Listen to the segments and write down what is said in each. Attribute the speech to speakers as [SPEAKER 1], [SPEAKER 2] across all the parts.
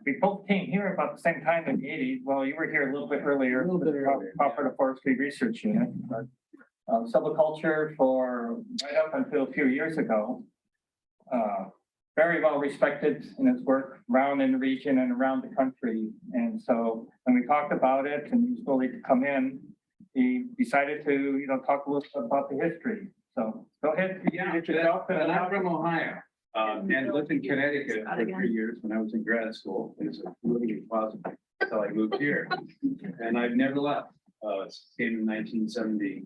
[SPEAKER 1] we both came here about the same time in the 80s. Well, you were here a little bit earlier.
[SPEAKER 2] A little bit earlier,
[SPEAKER 1] Cooperative Forestry Research Unit. But, silviculture for right up until a few years ago. Very well respected in his work around in the region and around the country. And so when we talked about it and he was willing to come in, he decided to, you know, talk a little bit about the history. So go ahead.
[SPEAKER 2] And I'm from Ohio, and lived in Connecticut for 3 years when I was in grad school. It's a really positive until I moved here, and I've never left. Came in 1978.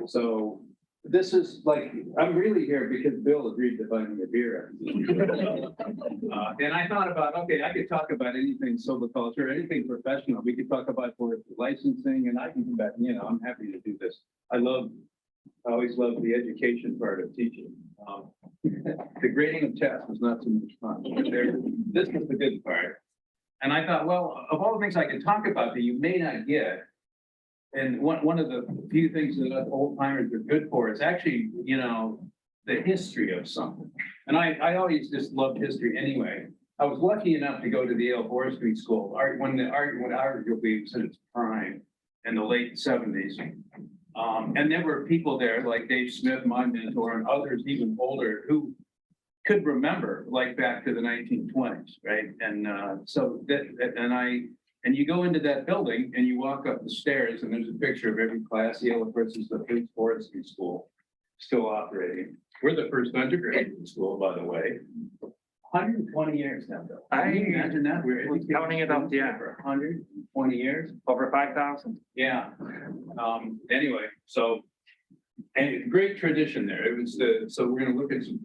[SPEAKER 2] So this is like, I'm really here because Bill agreed to buy me a beer. And I thought about, okay, I could talk about anything silviculture, anything professional. We could talk about for licensing, and I can come back, you know, I'm happy to do this. I always loved the education part of teaching. The grading of tests was not so much fun. This was the good part. And I thought, well, of all the things I can talk about that you may not get, and one of the few things that us old timers are good for is actually, you know, the history of something. And I always just loved history anyway. I was lucky enough to go to the Yale Forestry School when arguably was in its prime in the late 70s. And there were people there like Dave Smith, my mentor, and others even older who could remember like back to the 1920s, right? And and you go into that building and you walk up the stairs and there's a picture of every class. Yale, of course, is the first forestry school still operating. We're the first undergraduate school, by the way. 120 years now, Bill. Can you imagine that? We're
[SPEAKER 1] counting it up, yeah.
[SPEAKER 2] For 120 years.
[SPEAKER 1] Over 5,000.
[SPEAKER 2] Yeah. Anyway, so, and great tradition there. It was so we're going to look at some,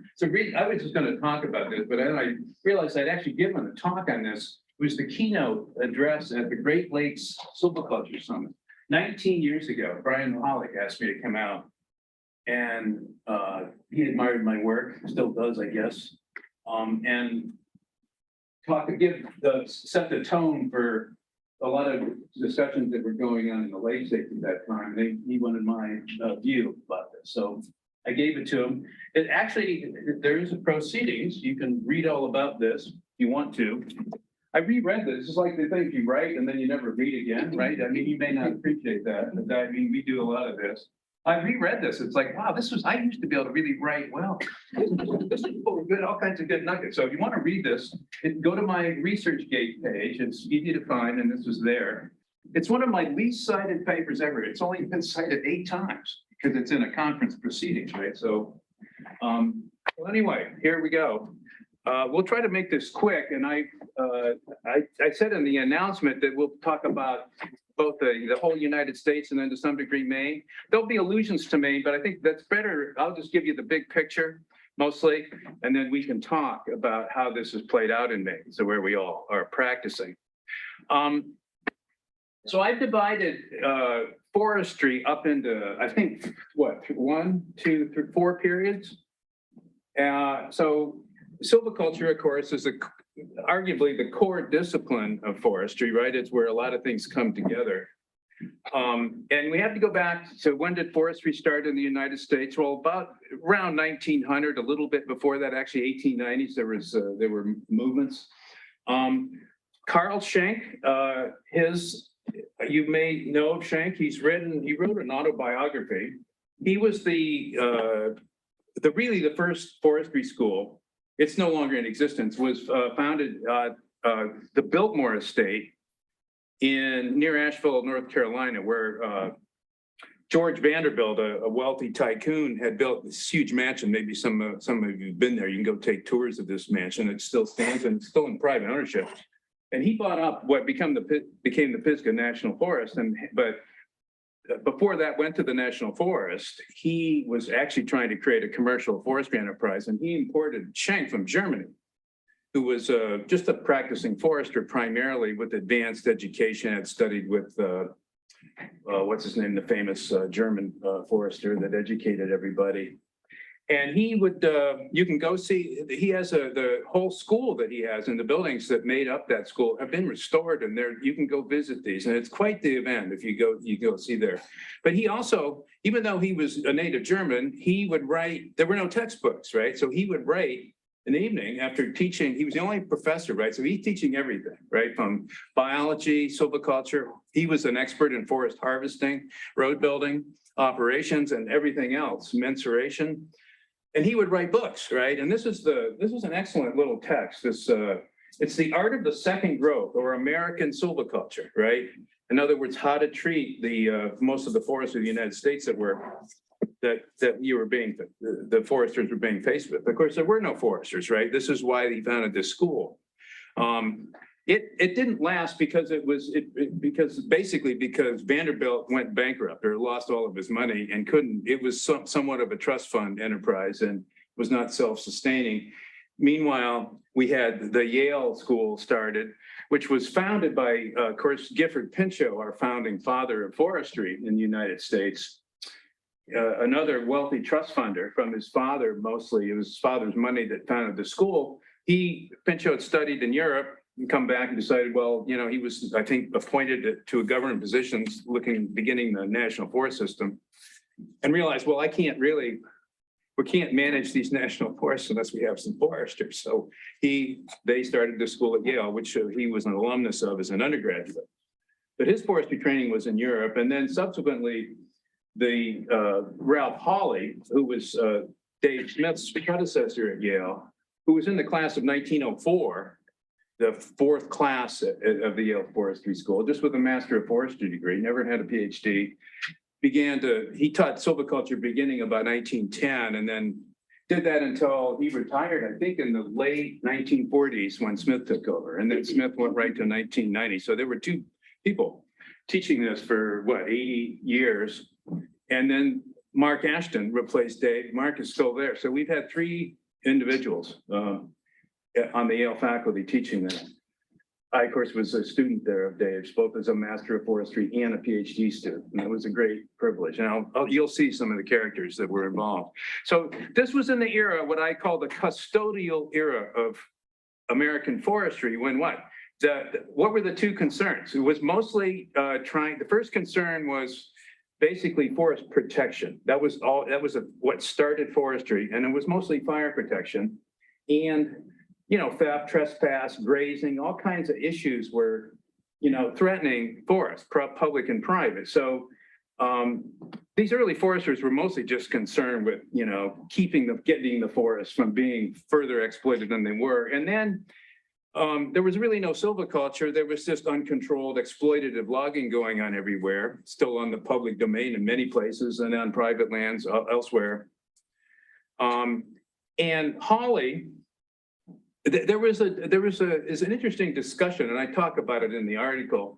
[SPEAKER 2] I was just going to talk about this, but then I realized I'd actually given a talk on this. It was the keynote address at the Great Lakes Silviculture Summit. 19 years ago, Brian Palik asked me to come out, and he admired my work, still does, I guess, and set the tone for a lot of discussions that were going on in the lake states at that time. He wanted my view about this, so I gave it to him. It actually, there is a proceedings. You can read all about this if you want to. I reread this. It's like the things you write and then you never read again, right? I mean, you may not appreciate that, but I mean, we do a lot of this. I reread this. It's like, wow, I used to be able to really write well. This is good, all kinds of good nuggets. So if you want to read this, go to my ResearchGate page. It's easy to find, and this was there. It's one of my least cited papers ever. It's only been cited 8 times because it's in a conference proceedings, right? So, well, anyway, here we go. We'll try to make this quick, and I said in the announcement that we'll talk about both the whole United States and then to some degree Maine. There'll be allusions to Maine, but I think that's better. I'll just give you the big picture mostly, and then we can talk about how this has played out in Maine, so where we all are practicing. So I've divided forestry up into, I think, what, 1, 2, 3, 4 periods. So silviculture, of course, is arguably the core discipline of forestry, right? It's where a lot of things come together. And we have to go back to when did forestry start in the United States? Well, about around 1900, a little bit before that, actually 1890s, there were movements. Carl Schenck, you may know of Schenck. He wrote an autobiography. He was really the first forestry school. It's no longer in existence. Was founded the Biltmore Estate near Asheville, North Carolina, where George Vanderbilt, a wealthy tycoon, had built this huge mansion. Maybe some of you have been there. You can go take tours of this mansion. It still stands and it's still in private ownership. And he bought up what became the Pisgah National Forest. But before that went to the National Forest, he was actually trying to create a commercial forestry enterprise, and he imported Schenck from Germany, who was just a practicing forester primarily with advanced education, had studied with, what's his name, the famous German forester that educated everybody. And he would, you can go see, he has the whole school that he has, and the buildings that made up that school have been restored, and you can go visit these, and it's quite the event if you go see there. But he also, even though he was a native German, he would write, there were no textbooks, right? So he would write in the evening after teaching, he was the only professor, right? So he's teaching everything, right? From biology, silviculture. He was an expert in forest harvesting, road building, operations, and everything else, mensuration. And he would write books, right? And this is an excellent little text. It's The Art of the Second Growth, or American Silviculture, right? In other words, how to treat the most of the forests of the United States that the foresters were being faced with. Of course, there were no foresters, right? This is why he founded this school. It didn't last because because Vanderbilt went bankrupt or lost all of his money and couldn't. It was somewhat of a trust fund enterprise and was not self-sustaining. Meanwhile, we had the Yale School started, which was founded by, of course, Gifford Pinchot, our founding father of forestry in the United States. Another wealthy trust funder from his father, mostly. It was his father's money that founded the school. Pinchot studied in Europe and come back and decided, well, he was, I think, appointed to a government position beginning the national forest system, and realized, well, we can't manage these national forests unless we have some foresters. So they started the school at Yale, which he was an alumnus of as an undergraduate. But his forestry training was in Europe. And then subsequently, Ralph Hawley, who was Dave Smith's predecessor at Yale, who was in the class of 1904, the fourth class of the Yale Forestry School, just with a Master of Forestry degree, never had a PhD. He taught silviculture beginning about 1910, and then did that until he retired, I think, in the late 1940s when Smith took over. And then Smith went right to 1990. So there were two people teaching this for 80 years. And then Mark Ashton replaced Dave. Mark is still there. So we've had three individuals on the Yale faculty teaching this. I, of course, was a student there of Dave's, both as a Master of Forestry and a PhD student. And it was a great privilege. And you'll see some of the characters that were involved. So this was in the era, what I call the custodial era of American forestry, when what were the two concerns? It was mostly the first concern was basically forest protection. That was what started forestry. And it was mostly fire protection. And theft, trespass, grazing, all kinds of issues were, threatening forests, public and private. So these early foresters were mostly just concerned with, getting the forests from being further exploited than they were. And then there was really no silviculture. There was just uncontrolled exploitative logging going on everywhere, still on the public domain in many places and on private lands elsewhere. And Hawley, is an interesting discussion, and I talk about it in the article.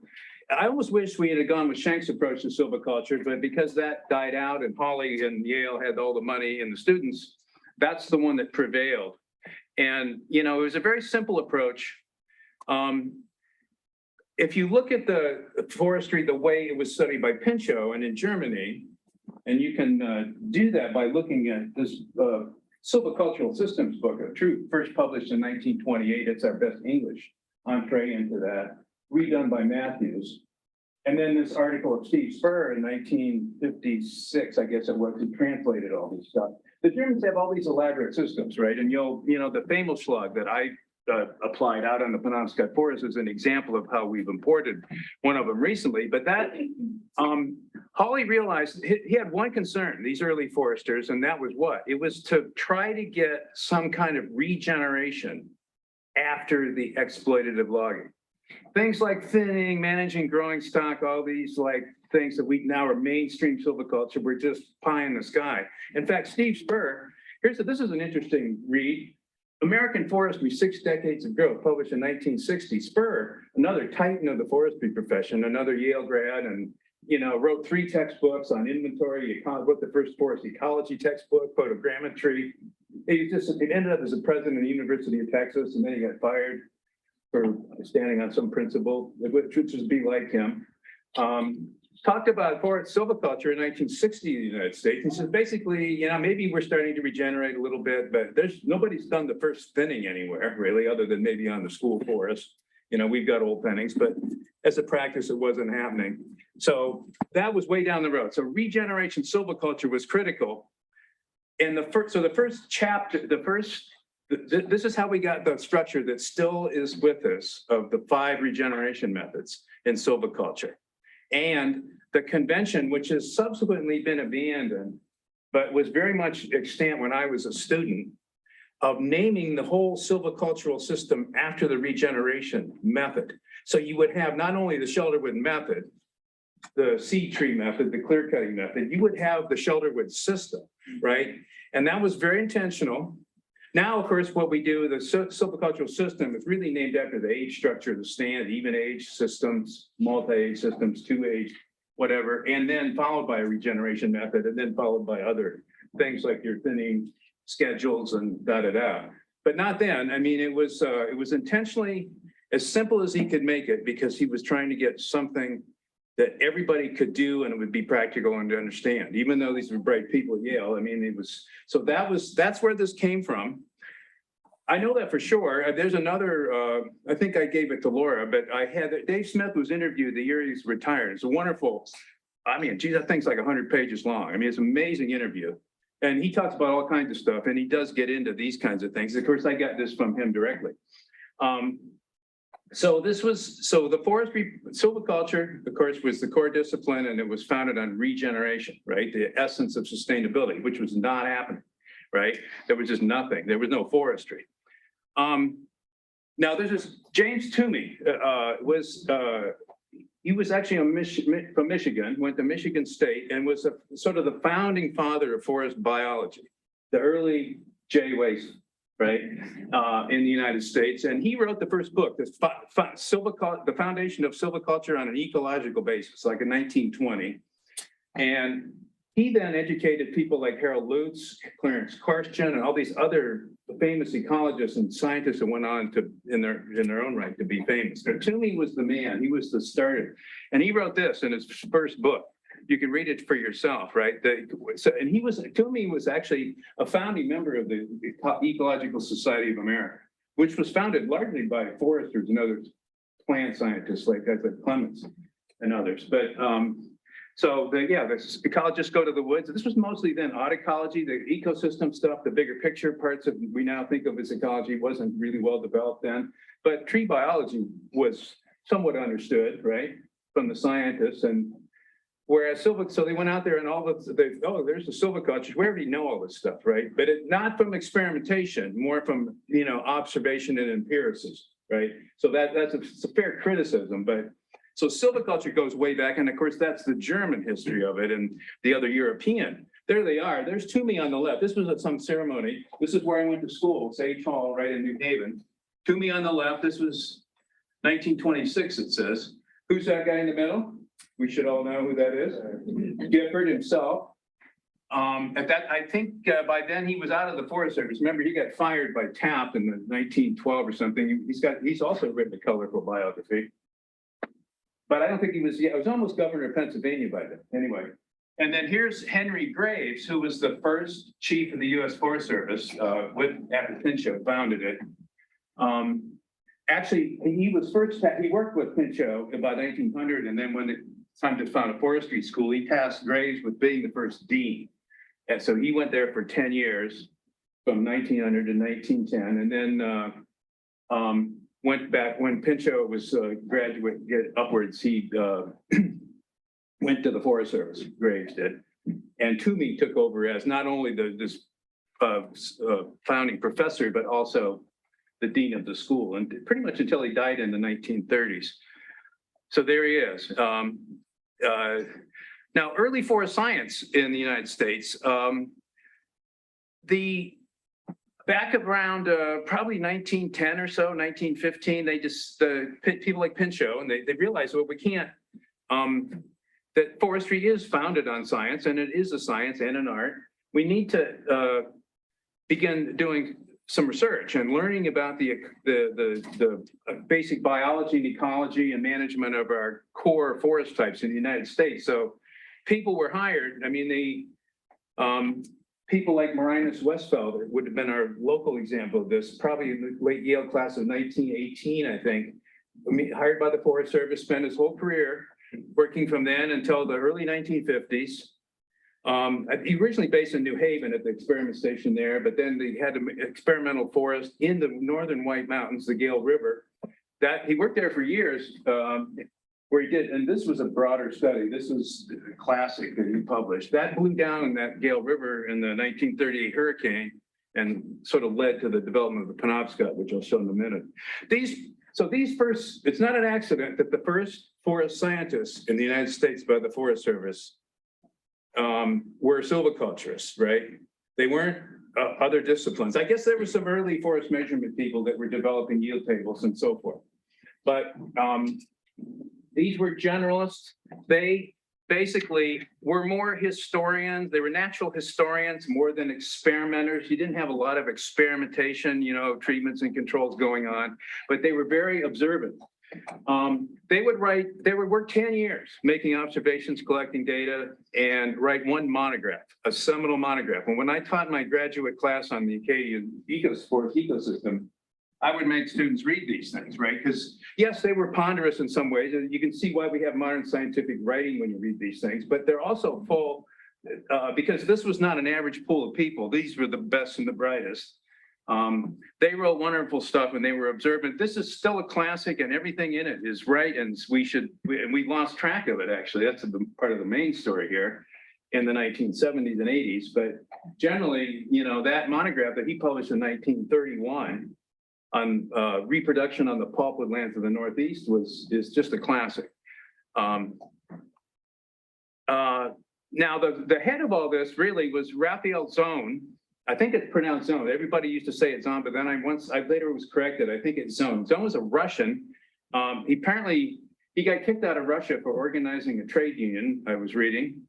[SPEAKER 2] I almost wish we had gone with Schenk's approach to silviculture, but because that died out and Hawley and Yale had all the money and the students, that's the one that prevailed. And, it was a very simple approach. If you look at the forestry, the way it was studied by Pinchot and in Germany, and you can do that by looking at this Silvicultural Systems book, first published in 1928. It's our best English entree into that, redone by Matthews. And then this article of Steve Spur in 1956, I guess it was, he translated all this stuff. The Germans have all these elaborate systems, right? And the Famelschlag that I applied out on the Penobscot Forest is an example of how we've imported one of them recently. But that, Hawley realized he had one concern, these early foresters, and that was what? It was to try to get some kind of regeneration after the exploitative logging. Things like thinning, managing growing stock, all these things that we now are mainstream silviculture, were just pie in the sky. In fact, Steve Spur, this is an interesting read. American Forestry, 6 Decades of Growth, published in 1960. Spur, another titan of the forestry profession, another Yale grad, and wrote 3 textbooks on inventory. Wrote the first forest ecology textbook, photogrammetry. It ended up as a president of the University of Texas, and then he got fired for standing on some principle, which would be like him. Talked about forest silviculture in 1960 in the United States. He says basically, maybe we're starting to regenerate a little bit, but nobody's done the first thinning anywhere, really, other than maybe on the school forest. We've got old thinnings, but as a practice, it wasn't happening. So that was way down the road. So regeneration silviculture was critical. And the first chapter, the first this is how we got the structure that still is with us of the 5 regeneration methods in silviculture. And the convention, which has subsequently been abandoned, but was very much extant when I was a student, of naming the whole silvicultural system after the regeneration method. So you would have not only the Shelterwood method, the seed tree method, the clearcutting method, you would have the Shelterwood system, right? And that was very intentional. Now, of course, what we do, the silvicultural system is really named after the age structure, the stand, even age systems, multi-age systems, 2-age, whatever, and then followed by a regeneration method, and then followed by other things like your thinning schedules and da-da-da. But not then. I mean, it was intentionally as simple as he could make it, because he was trying to get something that everybody could do and it would be practical and to understand, even though these were bright people at Yale. I mean, it was, so that's where this came from. I know that for sure. There's another, I think I gave it to Laura, but I had, Dave Smith was interviewed the year he's retired. It's a wonderful, I mean, geez, that thing's like 100 pages long. I mean, it's an amazing interview. And he talks about all kinds of stuff, and he does get into these kinds of things. Of course, I got this from him directly. So the forestry, silviculture, of course, was the core discipline, and it was founded on regeneration, right? The essence of sustainability, which was not happening, right? There was just nothing. There was no forestry. Now, there's this James Toomey he was actually from Michigan, went to Michigan State, and was sort of the founding father of forest biology, the early J. Wace, right, in the United States. And he wrote the first book, The Foundation of Silviculture on an Ecological Basis, like in 1920. And he then educated people like Harold Lutz, Clarence Karstian, and all these other famous ecologists and scientists that went on to, in their own right, to be famous. But Toomey was the man. He was the starter. And he wrote this in his first book. You can read it for yourself, right? Toomey was actually a founding member of the Ecological Society of America, which was founded largely by foresters and other plant scientists like guys like Clements and others. But the ecologists go to the woods. This was mostly then audicology, the ecosystem stuff, the bigger picture parts of we now think of as ecology wasn't really well developed then. But tree biology was somewhat understood, right, from the scientists. And whereas so they went out there and there's the silviculture. We already know all this stuff, right? But not from experimentation, more from observation and empiricism, right? So that's a fair criticism, but. So silviculture goes way back, and of course, that's the German history of it and the other European. There they are. There's Toomey on the left. This was at some ceremony. This is where I went to school, Sage Hall, right in New Haven. Toomey on the left. This was 1926, it says. Who's that guy in the middle? We should all know who that is. Gifford himself. I think by then he was out of the Forest Service. Remember, he got fired by Taft in the 1912 or something. He's also written a colorful biography. But I don't think he was, it was almost governor of Pennsylvania by then, anyway. And then here's Henry Graves, who was the first chief of the U.S. Forest Service, after Pinchot founded it. Actually, he worked with Pinchot about 1900, and then when it's time to found a forestry school, he tasked Graves with being the first dean. And so he went there for 10 years, from 1900 to 1910, and then went back when Pinchot was graduate upwards. He went to the Forest Service. Graves did, and Toomey took over as not only this founding professor, but also the dean of the school, and pretty much until he died in the 1930s. So there he is. Now, early forest science in the United States, back around probably 1910 or so, 1915, people like Pinchot, and they realized, well, we can't, that forestry is founded on science, and it is a science and an art. We need to begin doing some research and learning about the basic biology and ecology and management of our core forest types in the United States. So people were hired. I mean, people like Marinus Westfeld would have been our local example of this, probably in the late Yale class of 1918, I think. Hired by the Forest Service, spent his whole career working from then until the early 1950s. He originally based in New Haven at the experiment station there, but then they had an experimental forest in the northern White Mountains, the Gale River. That he worked there for years, where he did, and this was a broader study. This was a classic that he published. That blew down in that Gale River in the 1938 hurricane and sort of led to the development of the Penobscot, which I'll show in a minute. It's not an accident that the first forest scientists in the United States by the Forest Service were silviculturists, right? They weren't other disciplines. I guess there were some early forest measurement people that were developing yield tables and so forth. But these were generalists. They basically were more historians. They were natural historians more than experimenters. You didn't have a lot of experimentation, you know, treatments and controls going on, but they were very observant. They would work 10 years making observations, collecting data, and write one monograph, a seminal monograph. And when I taught my graduate class on the Acadian forest ecosystem, I would make students read these things, right? Because yes, they were ponderous in some ways, and you can see why we have modern scientific writing when you read these things, but they're also full, because this was not an average pool of people. These were the best and the brightest. They wrote wonderful stuff and they were observant. This is still a classic and everything in it is right. And we lost track of it, actually. That's part of the main story here in the 1970s and 80s. But generally, you know, that monograph that he published in 1931 on reproduction on the pulpwood lands of the Northeast is just a classic. Now, the head of all this really was Raphael Zone. I think it's pronounced Zone. Everybody used to say it's Zone, but then I later was corrected. I think it's Zone. Zone was a Russian. Apparently, he got kicked out of Russia for organizing a trade union, I was reading.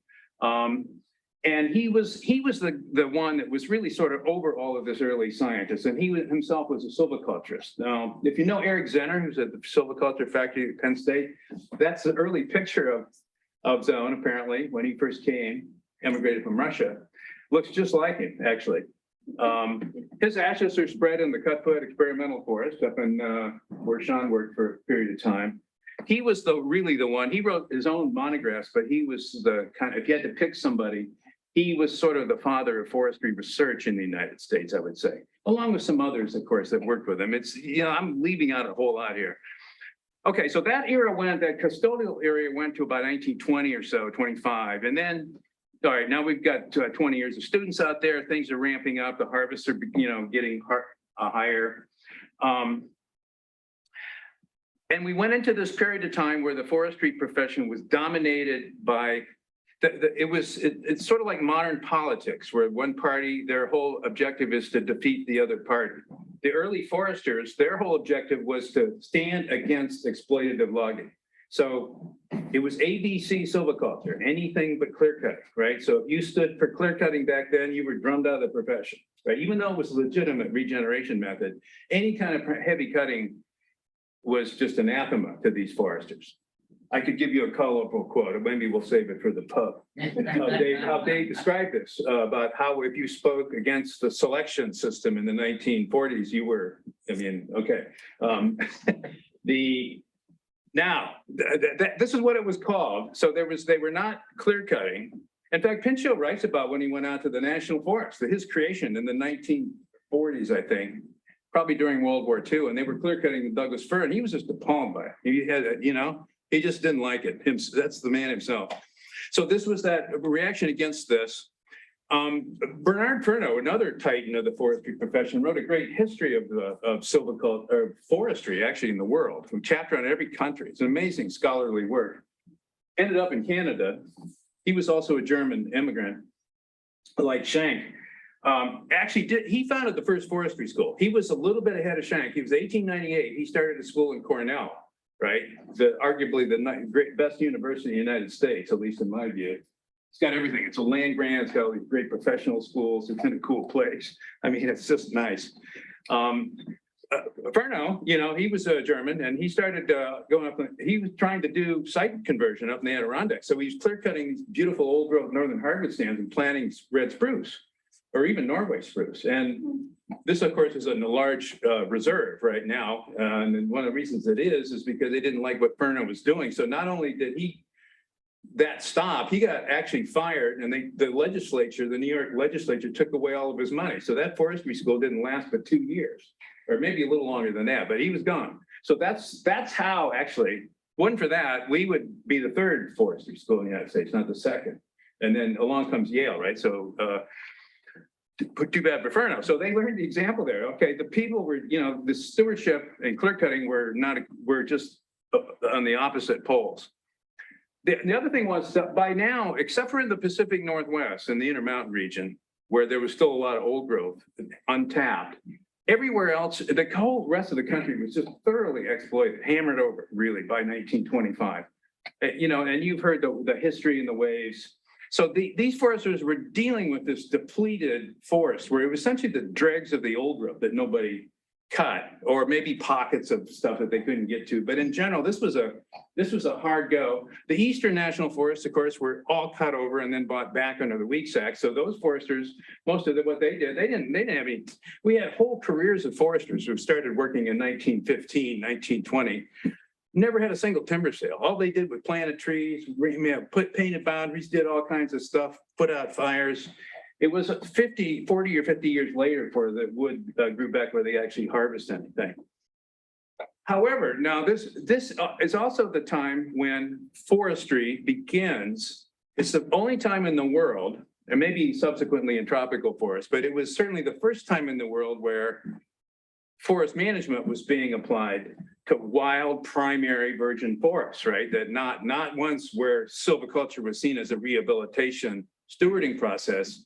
[SPEAKER 2] And he was the one that was really sort of over all of this early scientists, and he himself was a silviculturist. Now, if you know Eric Zenner, who's at the silviculture factory at Penn State, that's the early picture of Zone, apparently, when he first came, emigrated from Russia. Looks just like him, actually. His ashes are spread in the Cutfoot experimental forest up in where Sean worked for a period of time. He was really the one. He wrote his own monographs, but he was the kind of, if you had to pick somebody, he was sort of the father of forestry research in the United States, I would say, along with some others, of course, that worked with him. It's, you know, I'm leaving out a whole lot here. Okay, so that custodial area went to about 1920 or so, 25, and then. All right, now we've got 20 years of students out there. Things are ramping up. The harvests are, you know, getting higher. And we went into this period of time where the forestry profession was dominated by, it's sort of like modern politics, where one party, their whole objective is to defeat the other party. The early foresters, their whole objective was to stand against exploitative logging. So it was ABC silviculture, anything but clear cutting, right? So if you stood for clear cutting back then, you were drummed out of the profession, right? Even though it was a legitimate regeneration method, any kind of heavy cutting was just anathema to these foresters. I could give you a colorful quote, maybe we'll save it for the pub. How they described this, about how if you spoke against the selection system in the 1940s, you were, I mean, okay. This is what it was called. So they were not clear cutting. In fact, Pinchot writes about when he went out to the National Forest, his creation in the 1940s, I think, probably during World War II, and they were clear cutting the Douglas fir, and he was just appalled by it. He had, you know, he just didn't like it. That's the man himself. So this was that reaction against this. Bernard Furneaux, another titan of the forestry profession, wrote a great history of silviculture, or forestry actually in the world, a chapter on every country. It's an amazing scholarly work. Ended up in Canada. He was also a German immigrant, like Schenck. He founded the first forestry school. He was a little bit ahead of Schenck. He was 1898. He started a school in Cornell, right? Arguably the best university in the United States, at least in my view. It's got everything. It's a land grant. It's got all these great professional schools. It's in a cool place. I mean, it's just nice. Furneaux, you know, he was a German, and he started going up. He was trying to do site conversion up in the Adirondacks. So he was clear cutting these beautiful old growth northern hardwood stands and planting red spruce, or even Norway spruce. And this, of course, is in a large reserve right now. And one of the reasons it is because they didn't like what Furneaux was doing. So not only did he that stopped, he got actually fired, and the legislature, the New York legislature, took away all of his money. So that forestry school didn't last but 2 years, or maybe a little longer than that, but he was gone. So that's how, actually, wasn't for that, we would be the third forestry school in the United States, not the second. And then along comes Yale, right? So too bad for Furno. So they learned the example there. Okay, the people were, the stewardship and clearcutting were just on the opposite poles. The other thing was that by now, except for in the Pacific Northwest and the Intermountain region, where there was still a lot of old growth, untapped, everywhere else, the whole rest of the country was just thoroughly exploited, hammered over, really, by 1925. And you've heard the history and the waves. So these foresters were dealing with this depleted forest, where it was essentially the dregs of the old growth that nobody cut, or maybe pockets of stuff that they couldn't get to. But in general, this was a hard go. The Eastern National Forests, of course, were all cut over and then bought back under the Weeks Act. So those foresters, most of what they did, they didn't have any. We had whole careers of foresters who started working in 1915, 1920. Never had a single timber sale. All they did was planted trees, painted boundaries, did all kinds of stuff, put out fires. It was 40 or 50 years later before the wood grew back where they actually harvest anything. However, now this is also the time when forestry begins. It's the only time in the world, and maybe subsequently in tropical forests, but it was certainly the first time in the world where forest management was being applied to wild primary virgin forests, right? That not once where silviculture was seen as a rehabilitation stewarding process.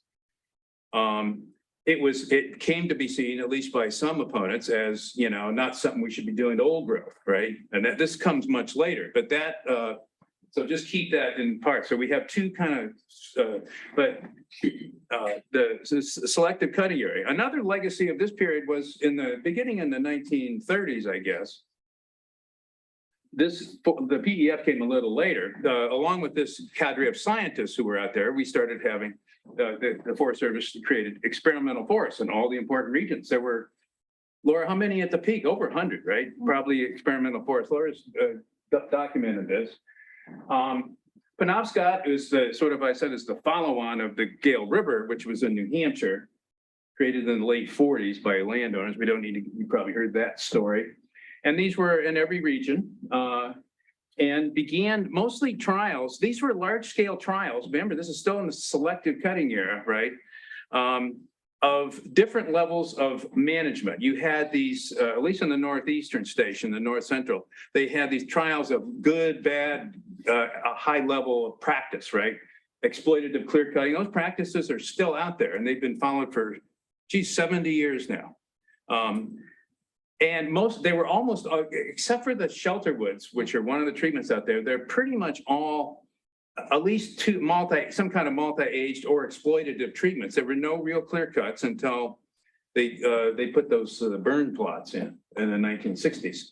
[SPEAKER 2] It came to be seen, at least by some opponents, as not something we should be doing to old growth, right? And this comes much later, but so just keep that in part. So we have two kind of, the selective cutting area. Another legacy of this period was beginning in the 1930s, I guess. The PDF came a little later. Along with this cadre of scientists who were out there, we started having the Forest Service created experimental forests in all the important regions. There were, Laura, how many at the peak? Over 100, right? Probably experimental forests. Laura's documented this. Penobscot is is the follow-on of the Gale River, which was in New Hampshire, created in the late 40s by landowners. You probably heard that story. And these were in every region and began mostly trials. These were large-scale trials. Remember, this is still in the selective cutting era, right? Of different levels of management. You had these, at least in the Northeastern station, the North Central, they had these trials of good, bad, a high level of practice, right? Exploitative clear cutting. Those practices are still out there and they've been followed for, 70 years now. And they were almost, except for the shelter woods, which are one of the treatments out there, they're pretty much all at least some kind of multi-aged or exploitative treatments. There were no real clear cuts until they put those burn plots in the 1960s.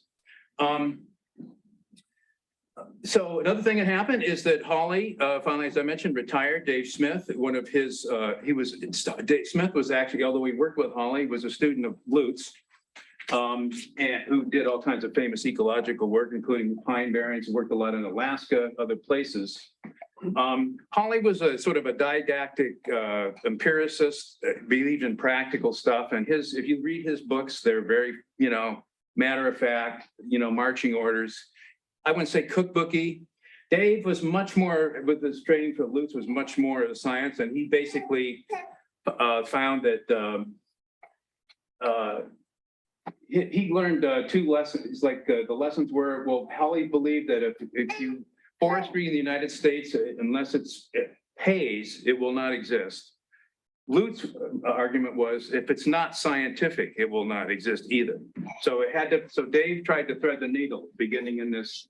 [SPEAKER 2] So another thing that happened is that Hawley, finally, as I mentioned, retired. Dave Smith, Dave Smith was actually, although he worked with Hawley, was a student of Lutz. And who did all kinds of famous ecological work, including pine barrens, worked a lot in Alaska, other places. Hawley was a sort of a didactic empiricist, believed in practical stuff. And if you read his books, they're very, matter of fact, marching orders. I wouldn't say cookbooky. Dave was much more, with his training for Lutz, was much more of the science. And he basically found that he learned two lessons. The lessons were, well, Hawley believed that if you forestry in the United States, unless it pays, it will not exist. Lutz's argument was, if it's not scientific, it will not exist either. So Dave tried to thread the needle beginning in this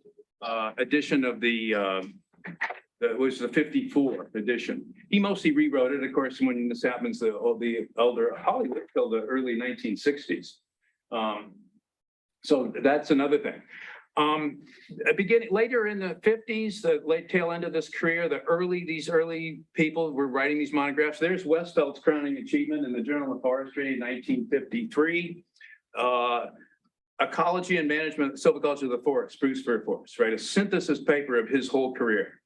[SPEAKER 2] edition of it was the 54 edition. He mostly rewrote it. Of course, when this happens, the elder Hawley lived till the early 1960s. So that's another thing. Later in the 50s, the late tail end of this career, these early people were writing these monographs. There's Westfeldt's crowning achievement in the Journal of Forestry in 1953. Ecology and Management of the Silviculture of the Forest, Spruce Fir Forest, right? A synthesis paper of his whole career.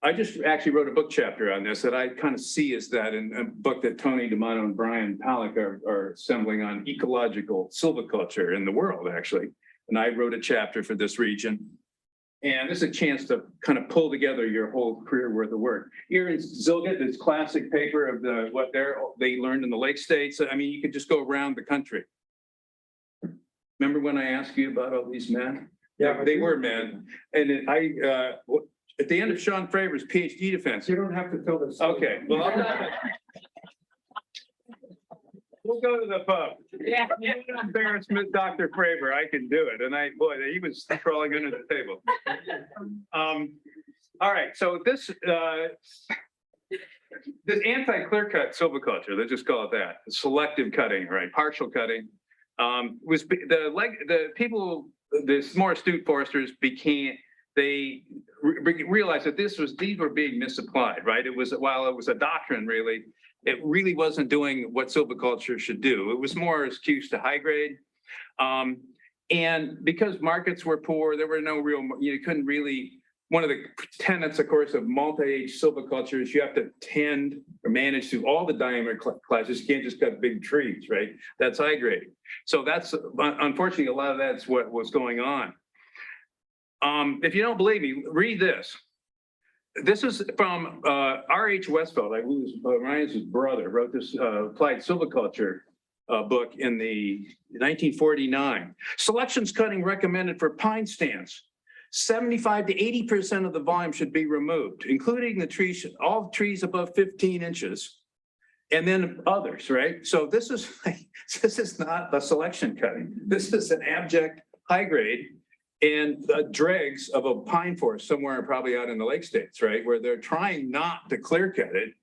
[SPEAKER 2] I just actually wrote a book chapter on this that I kind of see as that in a book that Tony D'Amato and Brian Palik are assembling on ecological silviculture in the world, actually. And I wrote a chapter for this region. And this is a chance to kind of pull together your whole career worth of work. Here in Zilgit, this classic paper of what they learned in the Lake States. I mean, you could just go around the country. Remember when I asked you about all these men? Yeah, they were men. And at the end of Sean Fravor's PhD defense.
[SPEAKER 3] You don't have to tell this.
[SPEAKER 2] Okay, well, we'll go to the pub. Yeah. Embarrassment, Dr. Fravor, I can do it. And he was crawling under the table. All right, so this anti-clear-cut silviculture, let's just call it that, selective cutting, right, partial cutting, was the people, the more astute foresters realized that these were being misapplied, right? While it was a doctrine, really, it really wasn't doing what silviculture should do. It was more excuse to high grade. And because markets were poor, there were no real, you couldn't really, one of the tenets, of course, of multi-age silviculture is you have to tend or manage through all the diameter classes. You can't just cut big trees, right? That's high grade. So that's, unfortunately, a lot of that's what was going on. If you don't believe me, read this. This is from R.H. Westfeld, who was Ryan's brother, wrote this applied silviculture book in the 1949. Selections cutting recommended for pine stands. 75 to 80% of the volume should be removed, including the trees, all trees above 15 inches, and then others, right? So this is not a selection cutting. This is an abject high grade and dregs of a pine forest somewhere probably out in the Lake States, right? Where they're trying not to clear cut it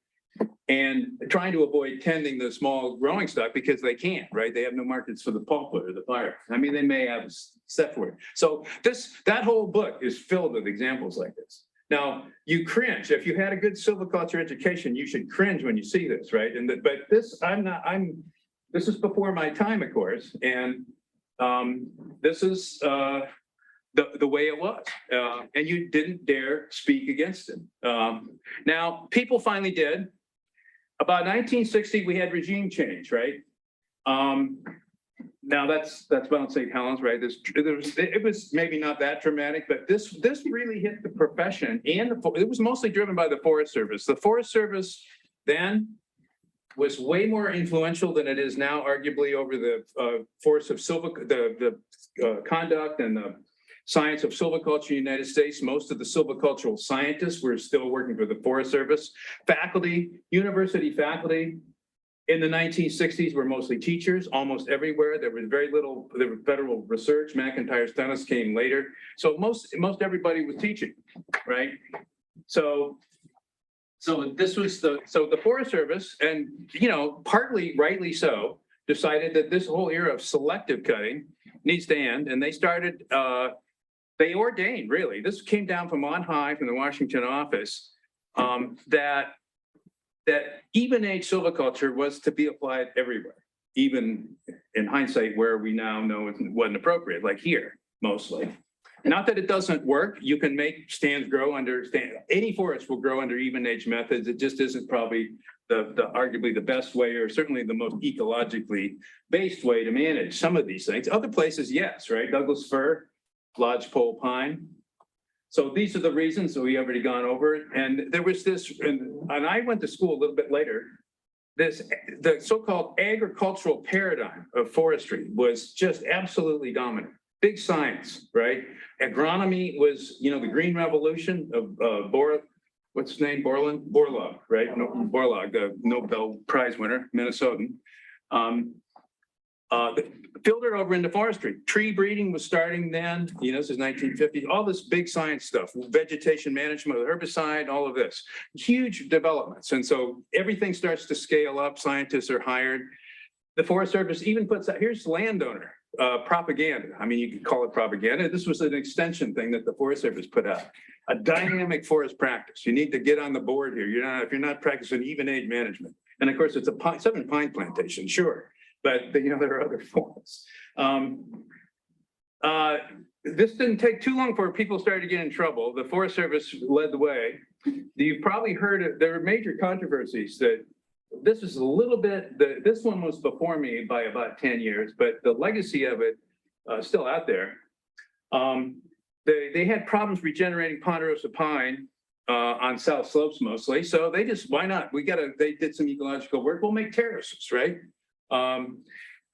[SPEAKER 2] and trying to avoid tending the small growing stock because they can't, right? They have no markets for the pulpwood or the fire. I mean, they may have set for it. So that whole book is filled with examples like this. Now, you cringe. If you had a good silviculture education, you should cringe when you see this, right? But this, this is before my time, of course. And this is, the way it was, and you didn't dare speak against it. Now, people finally did. About 1960, we had regime change, right? Now that's Mount St. Helens, right? It was maybe not that dramatic, but this really hit the profession, and it was mostly driven by the Forest Service. The Forest Service then was way more influential than it is now, arguably over the force of the conduct and the science of silviculture in the United States. Most of the silvicultural scientists were still working for the Forest Service. Faculty, university faculty in the 1960s were mostly teachers, almost everywhere. There was very little, there was federal research. McIntyre's dentist came later. So most everybody was teaching, right? So this was the Forest Service, and partly rightly so, decided that this whole era of selective cutting needs to end, and they started they ordained, really, this came down from on high from the Washington office, that even age silviculture was to be applied everywhere, even in hindsight where we now know it wasn't appropriate, like here, mostly. Not that it doesn't work. You can make stands grow under, any forest will grow under even age methods. It just isn't probably arguably the best way, or certainly the most ecologically based way to manage some of these things. Other places, yes, right? Douglas fir, lodgepole pine. So these are the reasons that we already gone over it. And there was this, and I went to school a little bit later, the so-called agricultural paradigm of forestry was just absolutely dominant. Big science, right? Agronomy was, the Green Revolution of what's his name? Borlaug, right? No, Borlaug, the Nobel Prize winner, Minnesotan. Filtered over into forestry. Tree breeding was starting then, this is 1950, all this big science stuff, vegetation management with herbicide, all of this, huge developments. And so everything starts to scale up, scientists are hired. The Forest Service even puts out, here's landowner propaganda. I mean, you could call it propaganda. This was an extension thing that the Forest Service put out. A dynamic forest practice. You need to get on the board here. If you're not practicing even age management. And of course, it's a southern pine plantation, sure. But there are other forms. This didn't take too long before people started to get in trouble. The Forest Service led the way. You've probably heard it. There are major controversies that this is a little bit, this one was before me by about 10 years, but the legacy of it still out there. They had problems regenerating ponderosa pine on south slopes mostly. So they just, why not? They did some ecological work. We'll make terraces, right?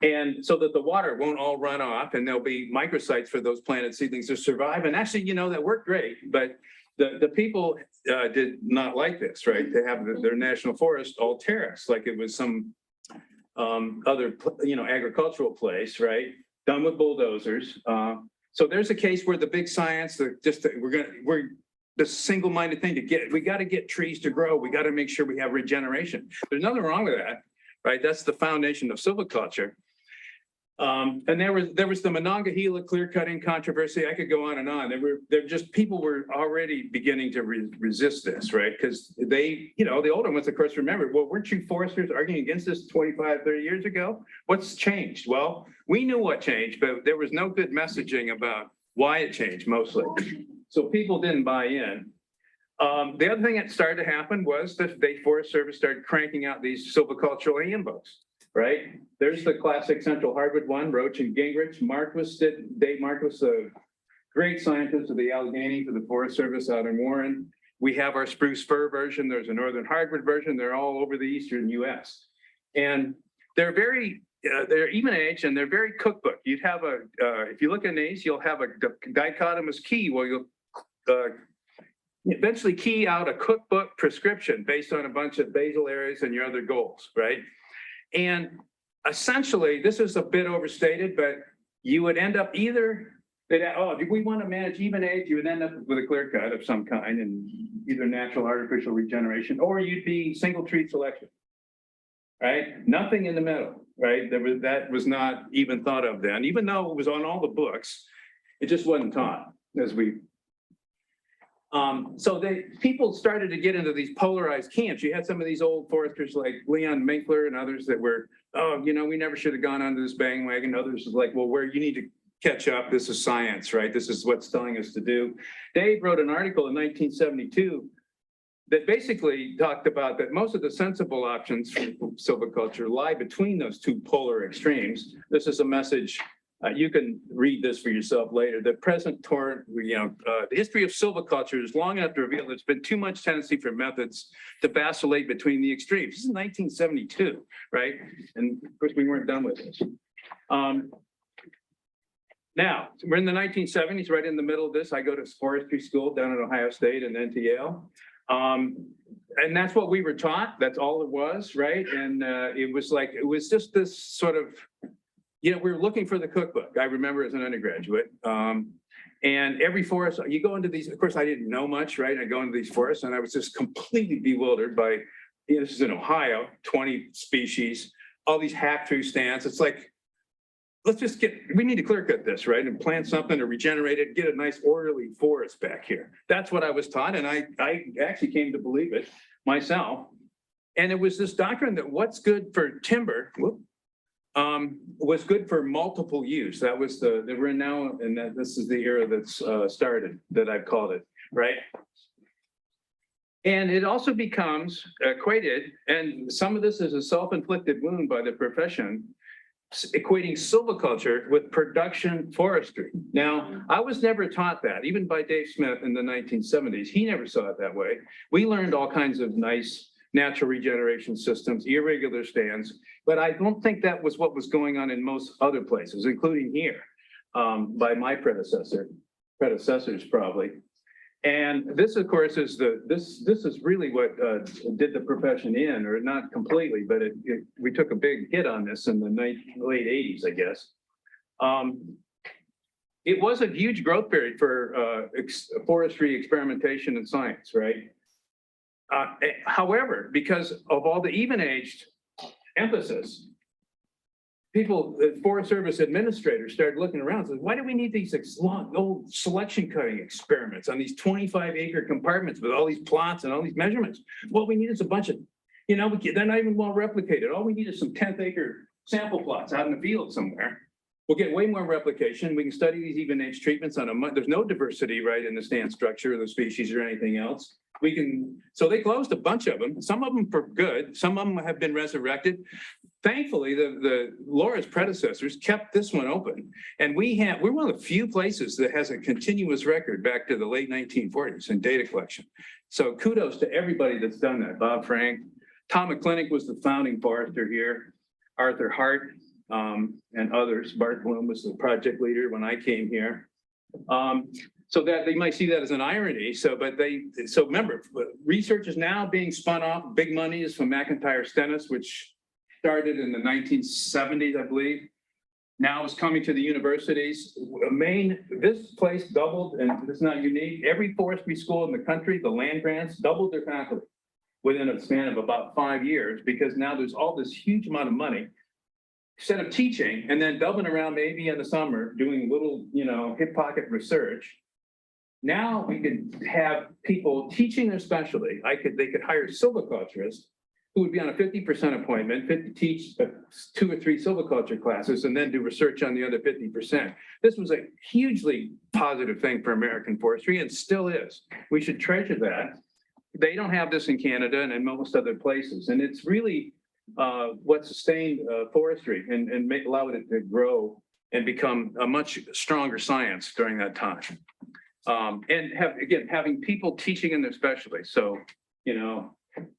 [SPEAKER 2] And so that the water won't all run off and there'll be microsites for those planted seedlings to survive. And actually, you know, that worked great, but the people did not like this, right? To have their national forest all terraced, like it was some other, you know, agricultural place, right? Done with bulldozers. So there's a case where the big science, we're the single-minded thing we got to get trees to grow. We got to make sure we have regeneration. There's nothing wrong with that, right? That's the foundation of silviculture. And there was the Monongahela clear-cutting controversy. I could go on and on. People were already beginning to resist this, right? Because they, you know, the older ones, of course, remember, well, weren't you foresters arguing against this 25, 30 years ago? What's changed? Well, we knew what changed, but there was no good messaging about why it changed mostly. So people didn't buy in. The other thing that started to happen was that the Forest Service started cranking out these silvicultural handbooks. Right? There's the classic Central Hardwood one, Roach and Gingrich. Dave Marquis, a great scientist of the Allegheny for the Forest Service out in Warren. We have our spruce fir version. There's a Northern Hardwood version. They're all over the Eastern US. And they're they're even age and they're very cookbook. You'd have if you look at these, you'll have a dichotomous key where you'll eventually key out a cookbook prescription based on a bunch of basal areas and your other goals, right? And essentially, this is a bit overstated, but you would end up do we want to manage even age? You would end up with a clear cut of some kind and either natural or artificial regeneration, or you'd be single tree selection, right? Nothing in the middle, right? That was not even thought of then, even though it was on all the books, it just wasn't taught as we. So people started to get into these polarized camps. You had some of these old foresters like Leon Minkler and others that were, oh, you know, we never should have gone onto this bandwagon. Others was like, well, you need to catch up. This is science, right? This is what's telling us to do. Dave wrote an article in 1972 that basically talked about that most of the sensible options for silviculture lie between those two polar extremes. This is a message. You can read this for yourself later. The present the history of silviculture is long enough to reveal there's been too much tendency for methods to vacillate between the extremes. This is 1972, right? And of course, we weren't done with this. Now, we're in the 1970s, right in the middle of this. I go to forestry school down at Ohio State and then to Yale. And that's what we were taught. That's all it was, right? And it was just this sort of, you know, we were looking for the cookbook. I remember as an undergraduate. And every forest, you go into these, of course, I didn't know much, right? I go into these forests and I was just completely bewildered by, you know, this is in Ohio, 20 species, all these hack tree stands. It's like, we need to clear cut this, right? And plant something or regenerate it, get a nice orderly forest back here. That's what I was taught. And I actually came to believe it myself. And it was this doctrine that what's good for timber, was good for multiple use. That was we're now, and this is the era that's started, that I've called it, right? And it also becomes equated, and some of this is a self-inflicted wound by the profession, equating silviculture with production forestry. Now, I was never taught that, even by Dave Smith in the 1970s. He never saw it that way. We learned all kinds of nice natural regeneration systems, irregular stands, but I don't think that was what was going on in most other places, including here, by my predecessors probably. And this, of course, is this is really what did the profession in, or not completely, but we took a big hit on this in the late 80s, I guess. It was a huge growth period for forestry experimentation and science, right? However, because of all the even-aged emphasis, Forest Service administrators started looking around and said, why do we need these long, old selection cutting experiments on these 25-acre compartments with all these plots and all these measurements? What we need is a bunch of, you know, they're not even well replicated. All we need is some 10th acre sample plots out in the field somewhere. We'll get way more replication. We can study these even age treatments on a month. There's no diversity, right, in the stand structure of the species or anything else. We can, so they closed a bunch of them, some of them for good, some of them have been resurrected. Thankfully, the Laura's predecessors kept this one open. And we're one of the few places that has a continuous record back to the late 1940s in data collection. So kudos to everybody that's done that. Bob Frank, Tom McClintock was the founding forester here, Arthur Hart, and others. Bart Bloom was the project leader when I came here. So that they might see that as an irony. So remember, research is now being spun off, big monies from McIntyre Stennis, which started in the 1970s, I believe. Now it's coming to the universities. Maine, this place doubled, and it's not unique. Every forestry school in the country, the land grants doubled their faculty within a span of about 5 years, because now there's all this huge amount of money. Instead of teaching and then doubling around maybe in the summer, doing little, hip pocket research, now we could have people teaching their specialty. They could hire silviculturists who would be on a 50% appointment, teach 2 or 3 silviculture classes, and then do research on the other 50%. This was a hugely positive thing for American forestry, and still is. We should treasure that. They don't have this in Canada and in most other places, and it's really what sustained forestry and allowed it to grow and become a much stronger science during that time. And having people teaching in their specialty. So,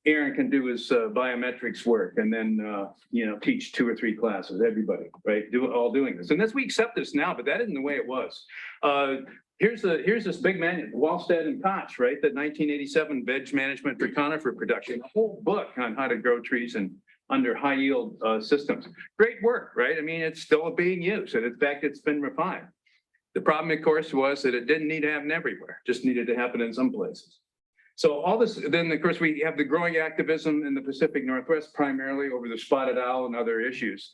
[SPEAKER 2] Aaron can do his biometrics work and then, teach 2 or 3 classes, everybody, right? All doing this. And we accept this now, but that isn't the way it was. Here's this big manual, Wallstead and Koch, right? The 1987 Veg Management for Conifer Production, a whole book on how to grow trees and under high yield systems. Great work, right? I mean, it's still being used, and in fact, it's been refined. The problem, of course, was that it didn't need to happen everywhere, just needed to happen in some places. So all this, then of course, we have the growing activism in the Pacific Northwest, primarily over the spotted owl and other issues,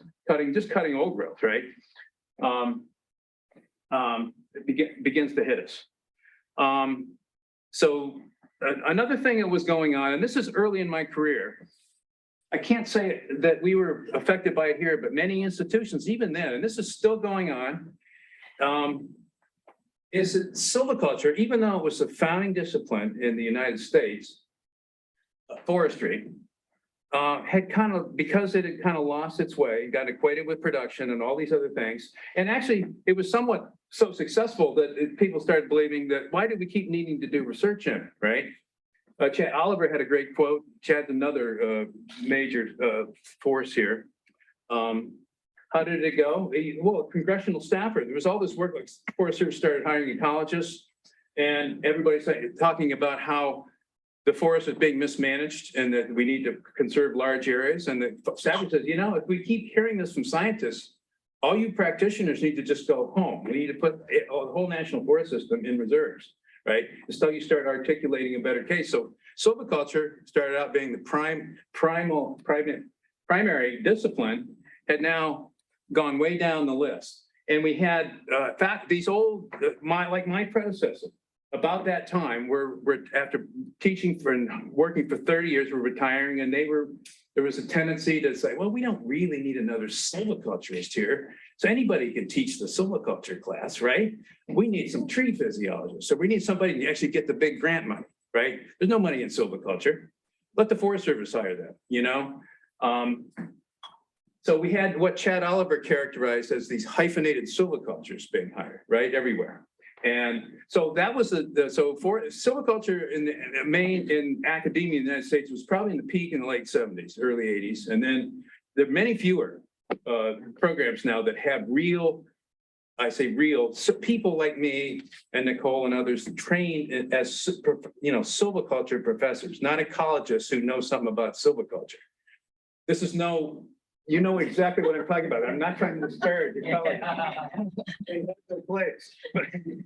[SPEAKER 2] just cutting old growth, right? It begins to hit us. Another thing that was going on, and this is early in my career, I can't say that we were affected by it here, but many institutions, even then, and this is still going on, is that silviculture, even though it was the founding discipline in the United States, forestry, had because it had kind of lost its way, got equated with production and all these other things. And actually, it was somewhat so successful that people started believing that why do we keep needing to do research in it, right? Chad Oliver had a great quote. Chad's another major force here. How did it go? Well, congressional staffer. There was all this work, like Forest Service started hiring ecologists, and everybody started talking about how the forest is being mismanaged and that we need to conserve large areas. And the staffer says, if we keep hearing this from scientists, all you practitioners need to just go home. We need to put the whole national forest system in reserves, right? Until you start articulating a better case. So silviculture started out being the primary discipline, had now gone way down the list. And we had, these old, like my predecessor, about that time, we're after teaching and working for 30 years, we're retiring, and there was a tendency to say, well, we don't really need another silviculturist here. So anybody can teach the silviculture class, right? We need some tree physiologists. So we need somebody to actually get the big grant money, right? There's no money in silviculture. Let the Forest Service hire them, So we had what Chad Oliver characterized as these hyphenated silvicultures being hired, right, everywhere. And so that was for silviculture in Maine, in academia in the United States, was probably in the peak in the late 70s, early 80s. And then there are many fewer programs now that have so people like me and Nicole and others trained as, silviculture professors, not ecologists who know something about silviculture. This is you know exactly what I'm talking about. I'm not trying to disparage ecology.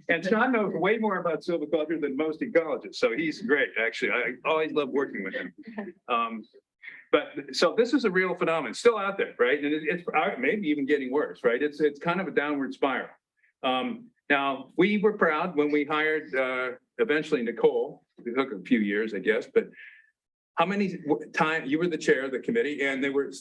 [SPEAKER 2] And Sean knows way more about silviculture than most ecologists, so he's great, actually. I always love working with him. So this is a real phenomenon, still out there, right? And it's maybe even getting worse, right? It's kind of a downward spiral. Now, we were proud when we hired eventually Nicole. It took a few years, I guess, but how many times you were the chair of the committee, and the word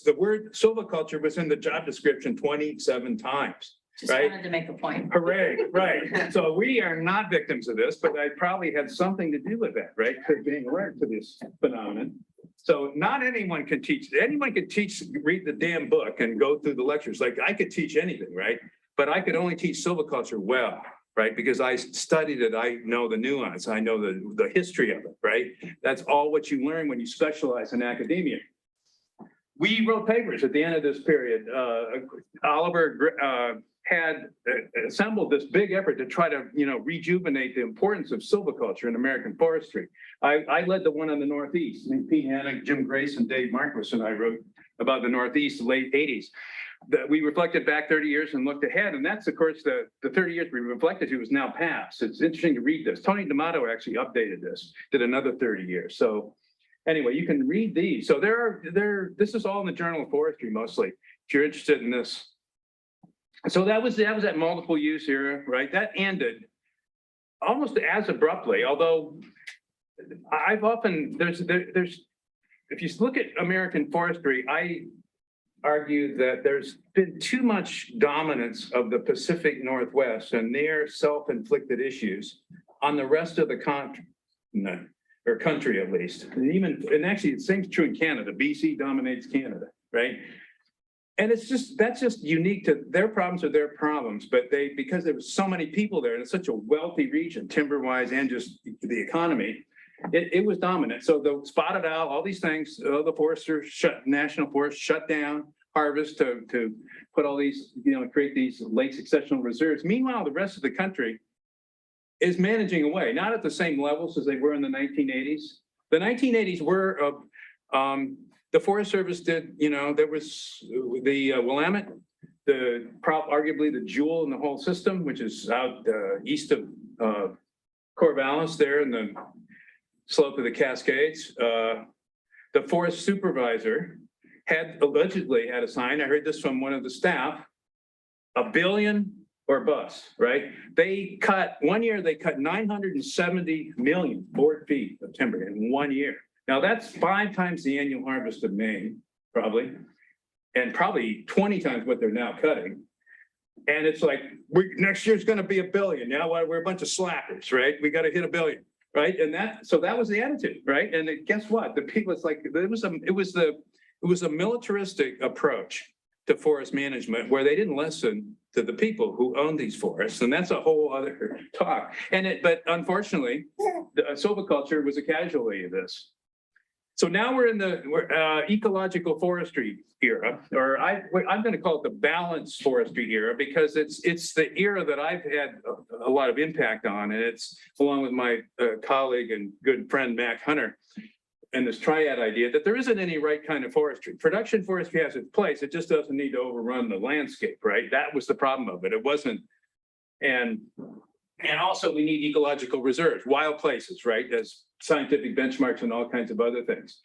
[SPEAKER 2] silviculture was in the job description 27 times.
[SPEAKER 3] Just
[SPEAKER 4] Right.
[SPEAKER 3] wanted to make a point.
[SPEAKER 4] Hooray, right. So we are not victims of this, but I probably had something to do with that, right? Being alert to this phenomenon. So not anyone can teach, read the damn book and go through the lectures. Like I could teach anything, right? But I could only teach silviculture well, right? Because I studied it, I know the nuance, I know the history of it, right? That's all what you learn when you specialize in academia. We wrote papers at the end of this period. Oliver had assembled this big effort to try to, rejuvenate the importance of silviculture in American forestry. I led the one on the Northeast. Pete Hannock, Jim Grace, and Dave Marquis and I wrote about the Northeast, late 80s. We reflected back 30 years and looked ahead. And that's, of course, the 30 years we reflected to is now past. It's interesting to read this. Tony D'Amato actually updated this, did another 30 years. So anyway, you can read these. So this is all in the Journal of Forestry mostly, if you're interested in this. So that was that multiple use era, right? That ended almost as abruptly, although I've often, there's, if you look at American forestry, I argue that there's been too much dominance of the Pacific Northwest and their self-inflicted issues on the rest of the continent, or country at least. And actually the same is true in Canada. BC dominates Canada, right? And that's just unique to their problems are their problems, but because there was so many people there and it's such a wealthy region, timber wise and just the economy, it was dominant. So the spotted owl, all these things, the foresters national forests shut down harvest to put all these, create these late successional reserves. Meanwhile, the rest of the country is managing away, not at the same levels as they were in the 1980s. The 1980s were the Forest Service did, there was the Willamette, arguably the jewel in the whole system, which is out east of Corvallis there in the slope of the Cascades. The forest supervisor allegedly had a sign, I heard this from one of the staff, $1 billion or bust, right? One year they cut 970 million board feet of timber in 1 year. Now that's 5 times the annual harvest of Maine, probably, and probably 20 times what they're now cutting. And it's like, next year's gonna be $1 billion. Now we're a bunch of slackers, right? We gotta hit $1 billion, right? And so that was the attitude, right? And guess what? The people, it's like, it was a militaristic approach to forest management where they didn't listen to the people who own these forests. And that's a whole other talk. But unfortunately, the silviculture was a casualty of this. So now we're in the ecological forestry era, or I'm going to call it the balanced forestry era, because it's the era that I've had a lot of impact on, and it's along with my colleague and good friend Mac Hunter, and this triad idea that there isn't any right kind of forestry. Production forestry has its place; it just doesn't need to overrun the landscape, right? That was the problem of it. It wasn't, and also we need ecological reserves, wild places, right? As scientific benchmarks and all kinds of other things.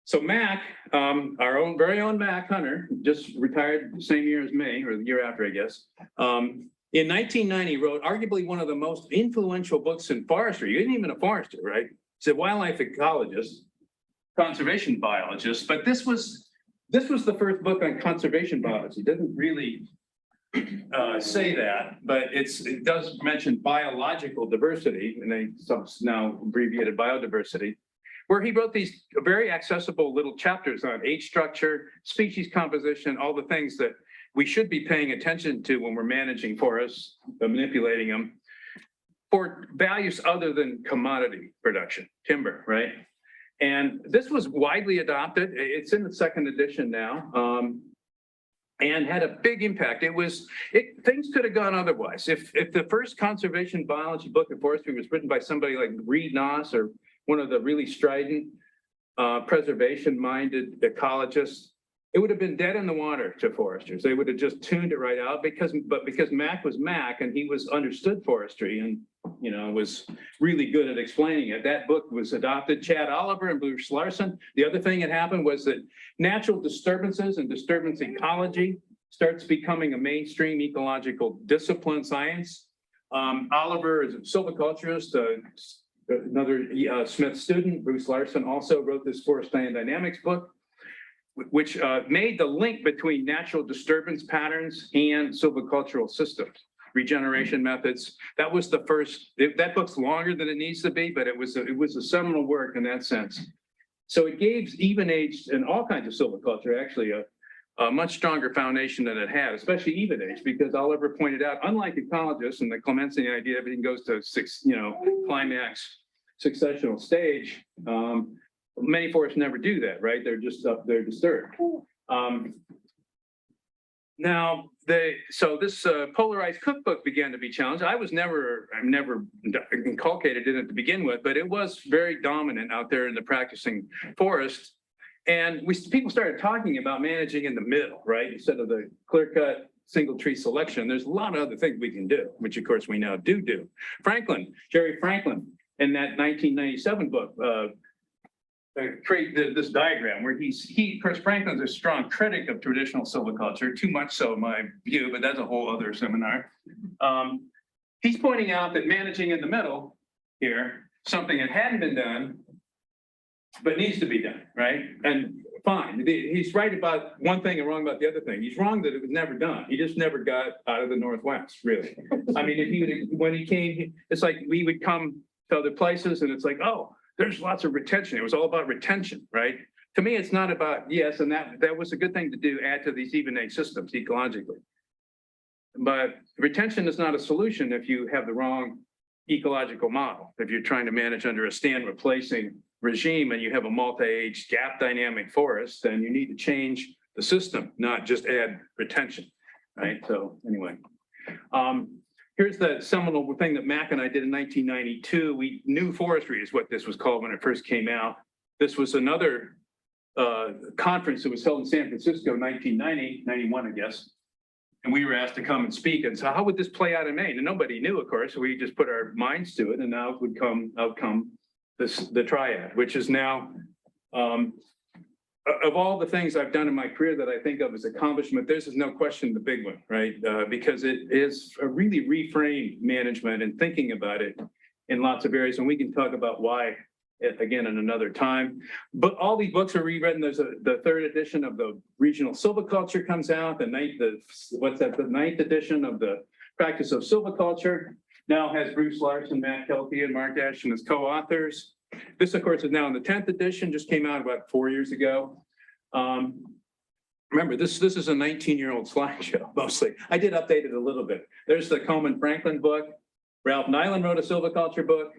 [SPEAKER 4] So Mac, our very own Mac Hunter, just retired the same year as me, or the year after, I guess. In 1990, wrote arguably one of the most influential books in forestry. He isn't even a forester, right? He's a wildlife ecologist, conservation biologist, but this was the first book on conservation biology. It doesn't really say that, but it does mention biological diversity, and they now abbreviated biodiversity, where he wrote these very accessible little chapters on age structure, species composition, all the things that we should be paying attention to when we're managing forests, manipulating them for values other than commodity production, timber, right? And this was widely adopted. It's in the second edition now. And had a big impact. Things could have gone otherwise. If the first conservation biology book in forestry was written by somebody like Reed Noss, or one of the really strident, preservation-minded ecologists, it would have been dead in the water to foresters. They would have just tuned it right out because Mac was Mac, and he understood forestry and was really good at explaining it. That book was adopted. Chad Oliver and Bruce Larson. The other thing that happened was that natural disturbances and disturbance ecology starts becoming a mainstream ecological discipline science. Oliver is a silviculturist, another Smith student. Bruce Larson also wrote this forest land dynamics book. which made the link between natural disturbance patterns and silvicultural systems, regeneration methods. That was the first, that book's longer than it needs to be, but it was a seminal work in that sense. So it gave even-aged and all kinds of silviculture actually a much stronger foundation than it had, especially even-aged, because Oliver pointed out, unlike ecologists and the Clemency idea, everything goes to climax successional stage. Many forests never do that, right? They're just up there disturbed. Now, so this polarized cookbook began to be challenged. I'm never inculcated in it to begin with, but it was very dominant out there in the practicing forest. And people started talking about managing in the middle, right? Instead of the clear-cut single tree selection, there's a lot of other things we can do, which of course we now do. Jerry Franklin, in that 1997 book, create this diagram where of course, Franklin's a strong critic of traditional silviculture, too much so in my view, but that's a whole other seminar. He's pointing out that managing in the middle here, something that hadn't been done, but needs to be done, right? And fine, he's right about one thing and wrong about the other thing. He's wrong that it was never done. He just never got out of the Northwest, really. I mean, when he came, it's like we would come to other places and it's like, oh, there's lots of retention. It was all about retention, right? To me, it's not about, yes, and that was a good thing to do, add to these even-age systems ecologically. But retention is not a solution if you have the wrong ecological model. If you're trying to manage under a stand replacing regime and you have a multi-age gap dynamic forest, then you need to change the system, not just add retention, right? So anyway. Here's the seminal thing that Mac and I did in 1992. New Forestry is what this was called when it first came out. This was another conference that was held in San Francisco, 1990, 91, I guess. And we were asked to come and speak. And so how would this play out in Maine? And nobody knew, of course, so we just put our minds to it. And now would come the triad, which is now, of all the things I've done in my career that I think of as accomplishment, this is no question the big one, right? Because it is a really reframed management and thinking about it in lots of areas. And we can talk about why, again, in another time. But all these books are rewritten. There's the third edition of the Regional Silviculture comes out. The ninth edition of the Practice of Silviculture now has Bruce Larson, Matt Kelty, and Mark Ashton as co-authors. This, of course, is now in the 10th edition, just came out about 4 years ago. Remember, this is a 19-year-old slideshow, mostly. I did update it a little bit. There's the Coleman Franklin book. Ralph Nyland wrote a silviculture book.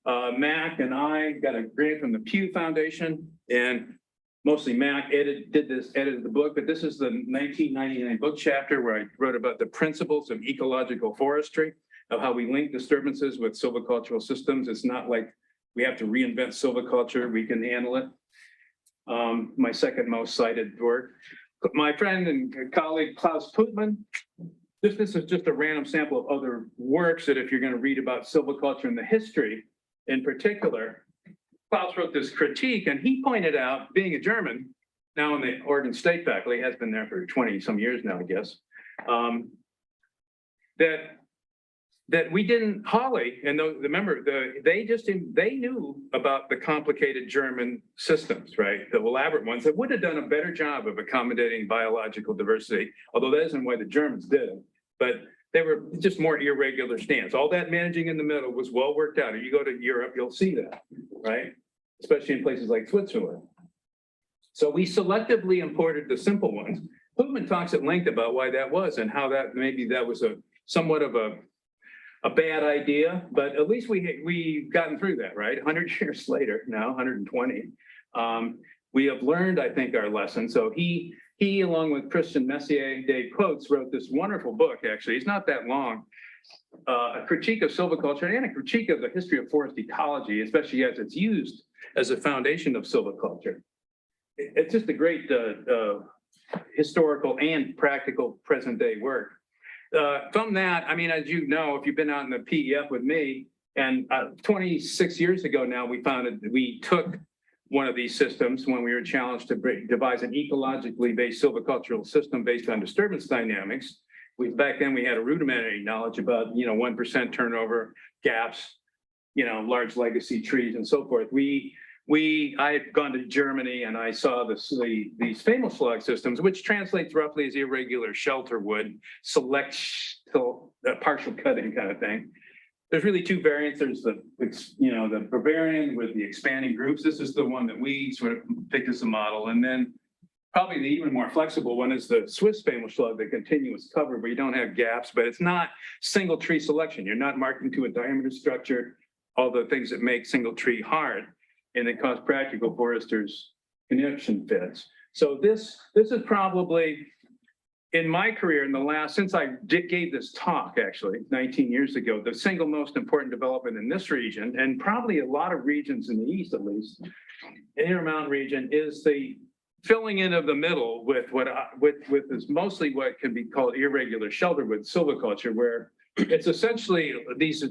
[SPEAKER 4] Mac and I got a grant from the Pew Foundation, and mostly Mac edited the book, but this is the 1999 book chapter where I wrote about the principles of ecological forestry, of how we link disturbances with silvicultural systems. It's not like we have to reinvent silviculture, we can handle it. My second most cited work. My friend and colleague, Klaus Putman, this is just a random sample of other works that if you're going to read about silviculture and the history in particular, Klaus wrote this critique and he pointed out, being a German, now in the Oregon State faculty, has been there for 20 some years now, I guess, that we didn't, Holly, and remember, they knew about the complicated German systems, right? The elaborate ones that would have done a better job of accommodating biological diversity, although that isn't why the Germans did it, but they were just more irregular stands. All that managing in the middle was well worked out. If you go to Europe, you'll see that, right? Especially in places like Switzerland. So we selectively imported the simple ones. Putman talks at length about why that was and how that maybe that was somewhat of a bad idea, but at least we've gotten through that, right? 100 years later, now 120, we have learned, I think, our lesson. So he along with Christian Messier, Dave Coates, wrote this wonderful book, actually. It's not that long, a critique of silviculture and a critique of the history of forest ecology, especially as it's used as a foundation of silviculture. It's just a great historical and practical present day work. From that, I mean, as you know, if you've been out in the PEF with me, and 26 years ago now, we took one of these systems when we were challenged to devise an ecologically based silvicultural system based on disturbance dynamics. Back then we had a rudimentary knowledge about, 1% turnover, gaps, large legacy trees and so forth. We I've gone to Germany and I saw these famous log systems, which translates roughly as irregular shelter wood, partial cutting kind of thing. There's really two variants. There's the Bavarian with the expanding groups. This is the one that we sort of picked as a model. And then probably the even more flexible one is the Swiss famous log, the continuous cover, where you don't have gaps, but it's not single tree selection. You're not marking to a diameter structure, all the things that make single tree hard and they cause practical foresters connection fits. So this is probably, in my career, since I gave this talk, actually, 19 years ago, the single most important development in this region, and probably a lot of regions in the east, at least, Intermountain region, is the filling in of the middle with is mostly what can be called irregular shelterwood silviculture, where it's essentially these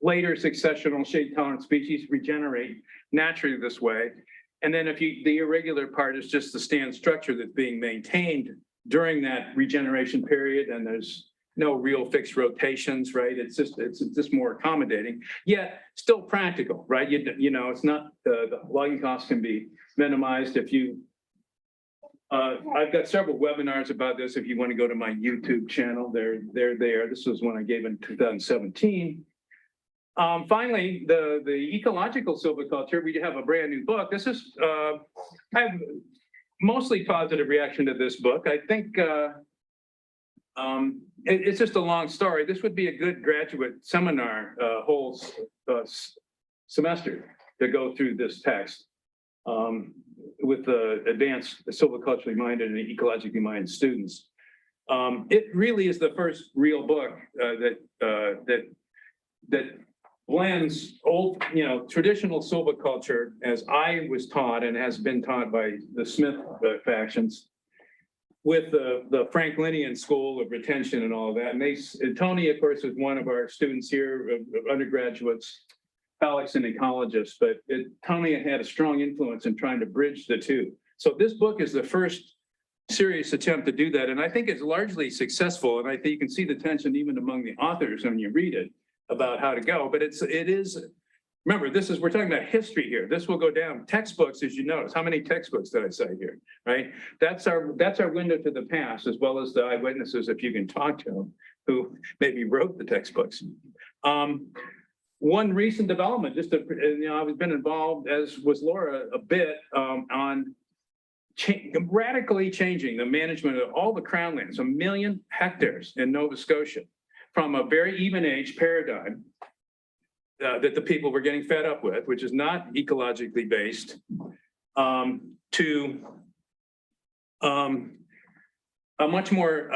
[SPEAKER 4] later successional shade-tolerant species regenerate naturally this way. And then the irregular part is just the stand structure that's being maintained during that regeneration period, and there's no real fixed rotations, right? It's just more accommodating, yet still practical, right? You know, it's not the logging costs can be minimized if you. I've got several webinars about this. If you want to go to my YouTube channel, they're there. This was one I gave in 2017. Finally, the ecological silviculture. We have a brand new book. This is I have mostly positive reaction to this book. I think it's just a long story. This would be a good graduate seminar whole semester to go through this text with the advanced silviculturally minded and ecologically minded students. It really is the first real book that blends old, traditional silviculture as I was taught and has been taught by the Smith factions with the Franklinian school of retention and all of that. And Tony, of course, is one of our students here, undergraduates, Palik's an ecologist, but Tony had a strong influence in trying to bridge the two. So this book is the first serious attempt to do that. And I think it's largely successful. And I think you can see the tension even among the authors when you read it about how to go. But it is, remember, we're talking about history here. This will go down. Textbooks, as you notice, how many textbooks did I cite here, right? That's our window to the past, as well as the eyewitnesses, if you can talk to them, who maybe wrote the textbooks. One recent development, I've been involved, as was Laura, a bit on radically changing the management of all the crown lands, 1 million hectares in Nova Scotia, from a very even age paradigm that the people were getting fed up with, which is not ecologically based, to a much more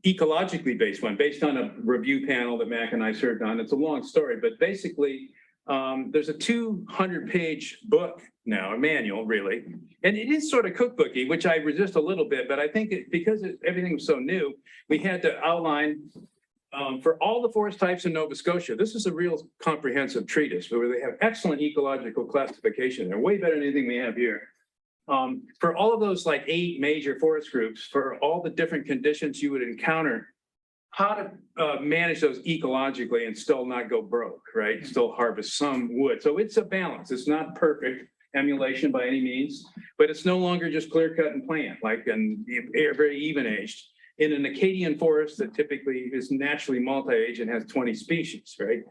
[SPEAKER 4] ecologically based one, based on a review panel that Mac and I served on. It's a long story, but basically there's a 200-page book now, a manual really, and it is sort of cookbooky, which I resist a little bit, but I think because everything was so new, we had to outline for all the forest types in Nova Scotia. This is a real comprehensive treatise where they have excellent ecological classification. They're way better than anything we have here. For all of those like 8 major forest groups, for all the different conditions you would encounter, how to manage those ecologically and still not go broke, right? Still harvest some wood. So it's a balance. It's not perfect emulation by any means, but it's no longer just clear cut and plant, like very even aged. In an Acadian forest that typically is naturally multi-age and has 20 species, right?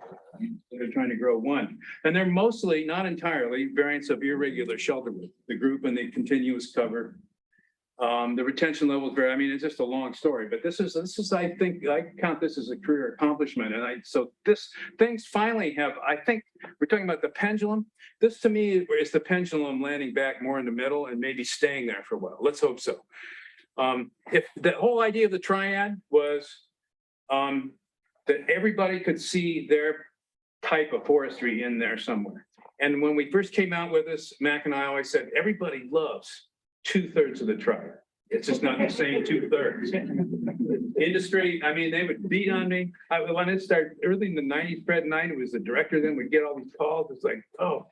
[SPEAKER 4] They're trying to grow one. And they're mostly, not entirely, variants of irregular shelterwood, the group and the continuous cover. The retention levels vary. I mean, it's just a long story, but this is, I think, I count this as a career accomplishment. And things finally have, I think, we're talking about the pendulum. This to me is the pendulum landing back more in the middle and maybe staying there for a while. Let's hope so. If the whole idea of the triad was that everybody could see their type of forestry in there somewhere. And when we first came out with this, Mac and I always said, everybody loves 2/3 of the triad. It's just not the same 2/3. Industry, I mean, they would beat on me. When it started early in the 90s, Fred Knight, who was the director then, would get all these calls. It's like, oh,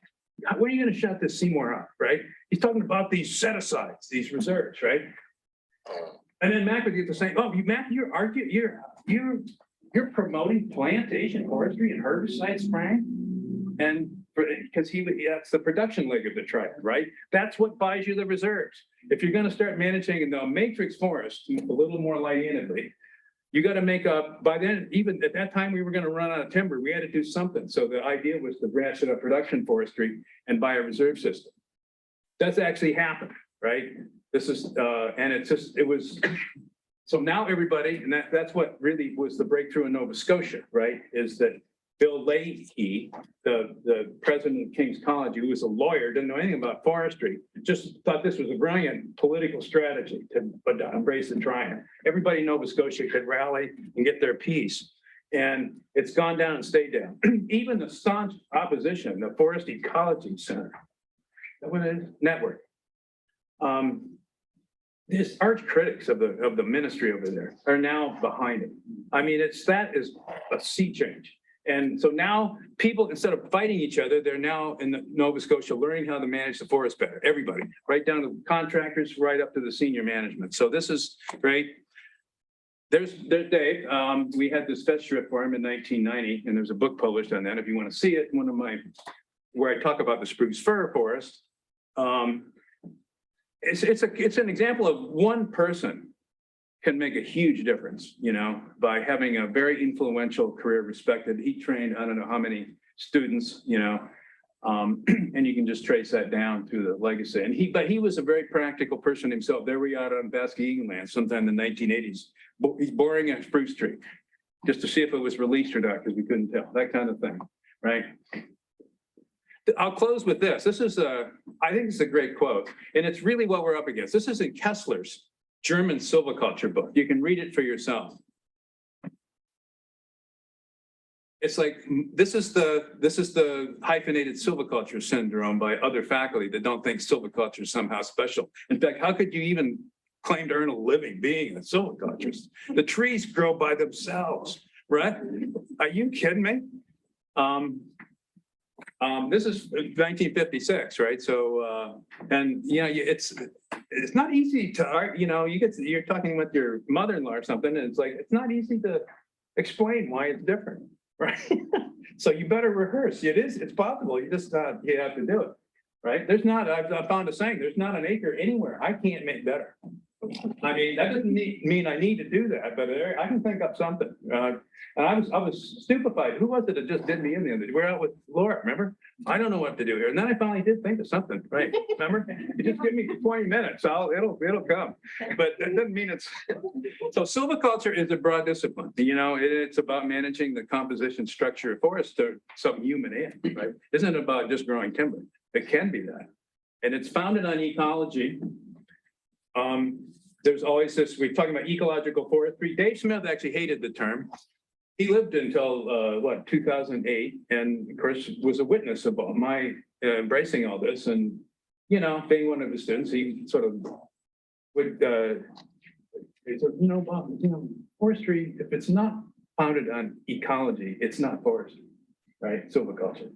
[SPEAKER 4] when are you going to shut this Seymour up, right? He's talking about these set-asides, these reserves, right? And then Mac would get the same. Oh, Mac, you're promoting plantation forestry and herbicide spraying. And because that's the production leg of the triad, right? That's what buys you the reserves. If you're going to start managing in the matrix forest, a little more linearly, you got to make up, by then, even at that time, we were going to run out of timber. We had to do something. So the idea was to ratchet up production forestry and buy a reserve system. That's actually happened, right? This is, and it was, so now everybody, and that's what really was the breakthrough in Nova Scotia, right? Is that Bill Levy, the president of King's College, who was a lawyer, didn't know anything about forestry, just thought this was a brilliant political strategy to embrace the triad. Everybody in Nova Scotia could rally and get their piece. And it's gone down and stayed down. Even the staunch opposition, the Forest Ecology Center, network. These arch critics of the ministry over there are now behind it. I mean, that is a sea change. And so now people, instead of fighting each other, they're now in Nova Scotia learning how to manage the forest better. Everybody, right down to contractors, right up to the senior management. So this is great. There's Dave. We had this fest trip for him in 1990, and there's a book published on that. If you want to see it, where I talk about the spruce fir forest. It's an example of one person can make a huge difference, by having a very influential career, respected. He trained, I don't know how many students, and you can just trace that down through the legacy. But he was a very practical person himself. There we are on Basque land sometime in the 1980s. He's boring a spruce tree just to see if it was released or not, because we couldn't tell, that kind of thing, right? I'll close with this. I think it's a great quote, and it's really what we're up against. This is in Kessler's German silviculture book. You can read it for yourself. It's like, this is the hyphenated silviculture syndrome by other faculty that don't think silviculture is somehow special. In fact, how could you even claim to earn a living being a silviculturist? The trees grow by themselves, right? Are you kidding me? This is 1956, right? So, and it's not easy to, you're talking with your mother-in-law or something, and it's like, it's not easy to explain why it's different, right? So you better rehearse. It's possible. You have to do it, right? I've found a saying, there's not an acre anywhere I can't make better. I mean, that doesn't mean I need to do that, but I can think up something. And I was stupefied. Who was it that just did me in the other day? We're out with Laura, remember? I don't know what to do here. And then I finally did think of something, right? Remember? You just give me 20 minutes, it'll come. But that doesn't mean it's. So silviculture is a broad discipline. It's about managing the composition structure of forests to some human end, right? It isn't about just growing timber. It can be that. And it's founded on ecology. There's always this, we're talking about ecological forestry. Dave Smith actually hated the term. He lived until 2008, and of course was a witness about my embracing all this. And being one of his students, he sort of would he said, Bob, forestry, if it's not founded on ecology, it's not forestry, right? Silviculture.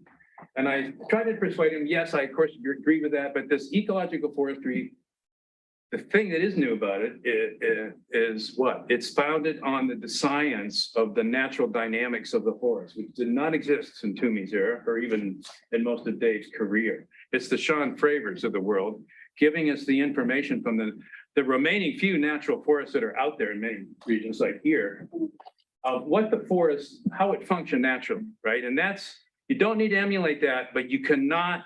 [SPEAKER 4] And I tried to persuade him. Yes, I of course agree with that, but this ecological forestry. The thing that is new about it is what? It's founded on the science of the natural dynamics of the forest, which did not exist in Toomey's era, or even in most of Dave's career. It's the Sean Fravers of the world, giving us the information from the remaining few natural forests that are out there in many regions like here, of what the forest, how it functioned naturally, right? And you don't need to emulate that, but you cannot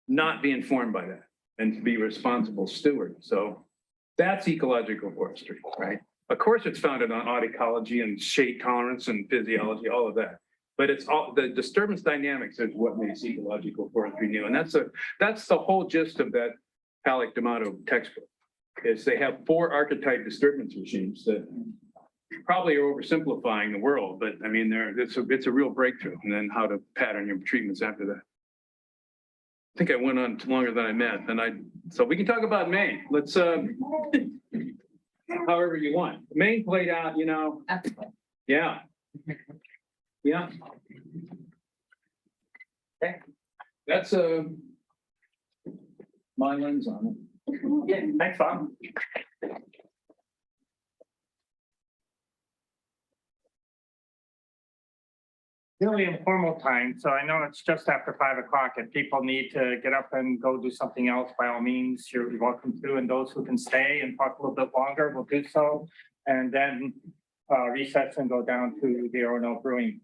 [SPEAKER 4] not be informed by that and to be responsible steward. So that's ecological forestry, right? Of course, it's founded on odd ecology and shade tolerance and physiology, all of that. But it's all the disturbance dynamics is what makes ecological forestry new. And that's the whole gist of that Palik D'Amato textbook, is they have 4 archetype disturbance regimes that probably are oversimplifying the world, but I mean, it's a real breakthrough. And then how to pattern your treatments after that. I think I went on longer than I meant, so we can talk about Maine. Let's, however you want. Maine played out, yeah. Yeah. Okay. That's my lens on it.
[SPEAKER 1] Yeah, thanks, Bob. really informal time. So I know it's just after 5 o'clock. If people need to get up and go do something else, by all means, you're welcome to. And those who can stay and talk a little bit longer will do so. And then recess and go down to the Orono Brewing.